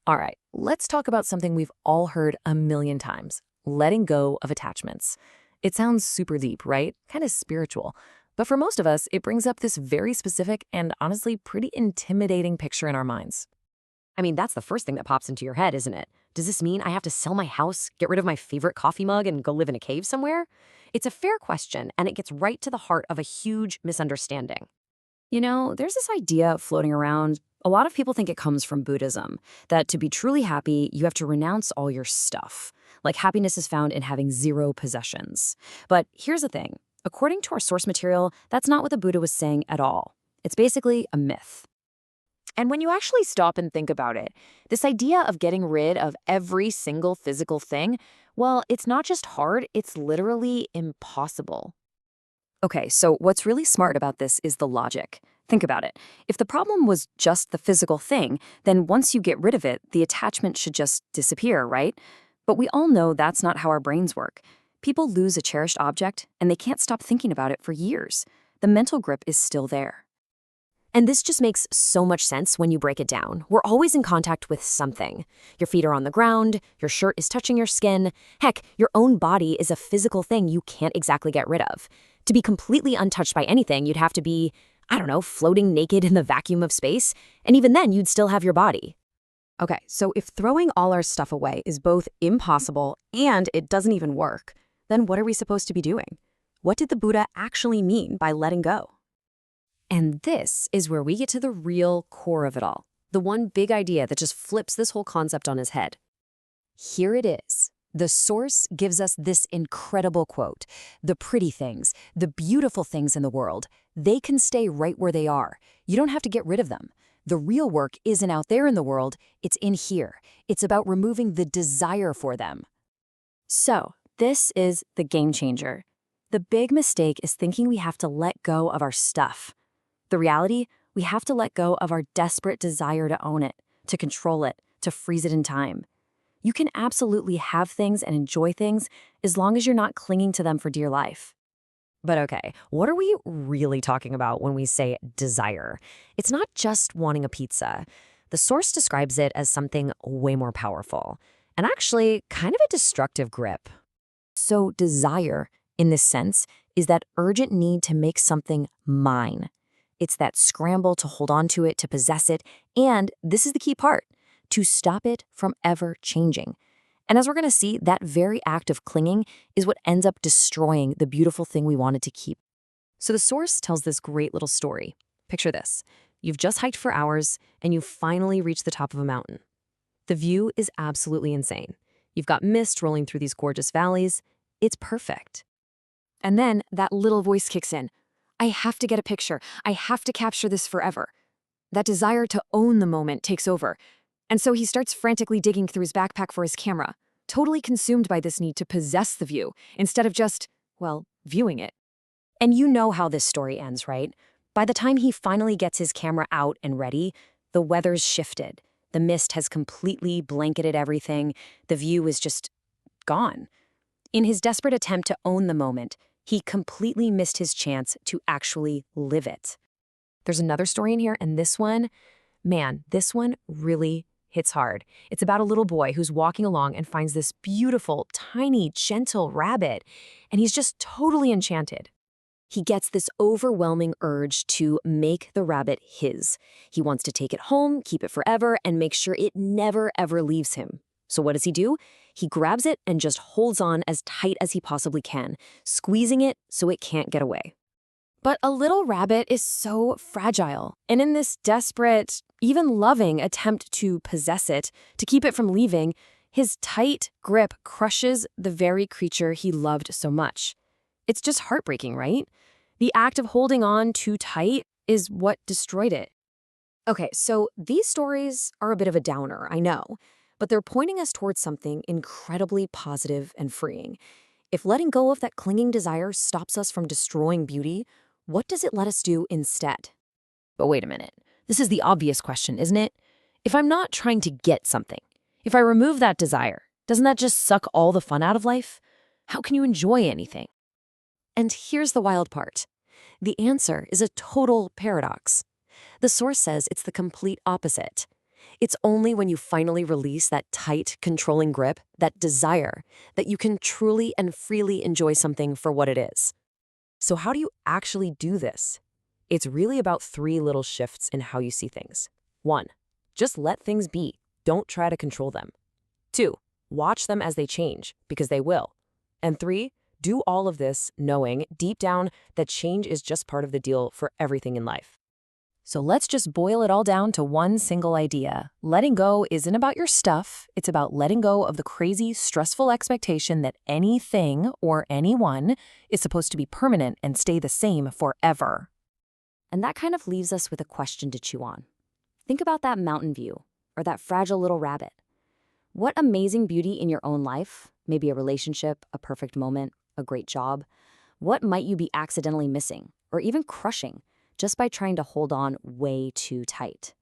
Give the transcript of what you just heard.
All right, let's talk about something we've all heard a million times: letting go of attachments. It sounds super deep, right? Kind of spiritual. But for most of us, it brings up this very specific and honestly pretty intimidating picture in our minds. I mean, that's the first thing that pops into your head, isn't it? Does this mean I have to sell my house, get rid of my favorite coffee mug, and go live in a cave somewhere? It's a fair question, and it gets right to the heart of a huge misunderstanding. There's this idea floating around. A lot of people think it comes from Buddhism, that to be truly happy, you have to renounce all your stuff. Like happiness is found in having zero possessions. But here's the thing. According to our source material, that's not what the Buddha was saying at all. It's basically a myth. And when you actually stop and think about it, this idea of getting rid of every single physical thing, well, it's not just hard, it's literally impossible. Okay, so what's really smart about this is the logic. Think about it. If the problem was just the physical thing, then once you get rid of it, the attachment should just disappear, right? But we all know that's not how our brains work. People lose a cherished object, and they can't stop thinking about it for years. The mental grip is still there. And this just makes so much sense when you break it down. We're always in contact with something. Your feet are on the ground, your shirt is touching your skin. Heck, your own body is a physical thing you can't exactly get rid of. To be completely untouched by anything, you'd have to be, I don't know, floating naked in the vacuum of space. And even then, you'd still have your body. Okay, so if throwing all our stuff away is both impossible and it doesn't even work, then what are we supposed to be doing? What did the Buddha actually mean by letting go? And this is where we get to the real core of it all. The one big idea that just flips this whole concept on his head. Here it is. The source gives us this incredible quote. The pretty things, the beautiful things in the world, they can stay right where they are. You don't have to get rid of them. The real work isn't out there in the world, it's in here. It's about removing the desire for them. So, this is the game changer. The big mistake is thinking we have to let go of our stuff. The reality, we have to let go of our desperate desire to own it, to control it, to freeze it in time. You can absolutely have things and enjoy things as long as you're not clinging to them for dear life. But okay, what are we really talking about when we say desire? It's not just wanting a pizza. The source describes it as something way more powerful, and actually kind of a destructive grip. So desire, in this sense, is that urgent need to make something mine. It's that scramble to hold on to it, to possess it, and this is the key part, to stop it from ever changing. And as we're going to see, that very act of clinging is what ends up destroying the beautiful thing we wanted to keep. So the source tells this great little story. Picture this. You've just hiked for hours, and you've finally reached the top of a mountain. The view is absolutely insane. You've got mist rolling through these gorgeous valleys. It's perfect. And then that little voice kicks in. I have to get a picture. I have to capture this forever. That desire to own the moment takes over. And so he starts frantically digging through his backpack for his camera, totally consumed by this need to possess the view, instead of just, well, viewing it. And you know how this story ends, right? By the time he finally gets his camera out and ready, the weather's shifted. The mist has completely blanketed everything. The view is just gone. In his desperate attempt to own the moment, he completely missed his chance to actually live it. There's another story in here, and this one really hits hard. It's about a little boy who's walking along and finds this beautiful, tiny, gentle rabbit, and he's just totally enchanted. He gets this overwhelming urge to make the rabbit his. He wants to take it home, keep it forever, and make sure it never, ever leaves him. So what does he do? He grabs it and just holds on as tight as he possibly can, squeezing it so it can't get away. But a little rabbit is so fragile, and in this desperate, even loving attempt to possess it, to keep it from leaving, his tight grip crushes the very creature he loved so much. It's just heartbreaking, right? The act of holding on too tight is what destroyed it. Okay, so these stories are a bit of a downer, I know, but they're pointing us towards something incredibly positive and freeing. If letting go of that clinging desire stops us from destroying beauty, what does it let us do instead? But wait a minute. This is the obvious question, isn't it? If I'm not trying to get something, if I remove that desire, doesn't that just suck all the fun out of life? How can you enjoy anything? And here's the wild part. The answer is a total paradox. The source says it's the complete opposite. It's only when you finally release that tight, controlling grip, that desire, that you can truly and freely enjoy something for what it is. So how do you actually do this? It's really about 3 little shifts in how you see things. 1. Just let things be. Don't try to control them. 2. Watch them as they change, because they will. And 3. Do all of this knowing, deep down, that change is just part of the deal for everything in life. So let's just boil it all down to one single idea. Letting go isn't about your stuff. It's about letting go of the crazy, stressful expectation that anything or anyone is supposed to be permanent and stay the same forever. And that kind of leaves us with a question to chew on. Think about that mountain view, or that fragile little rabbit. What amazing beauty in your own life, maybe a relationship, a perfect moment, a great job, what might you be accidentally missing, or even crushing, just by trying to hold on way too tight?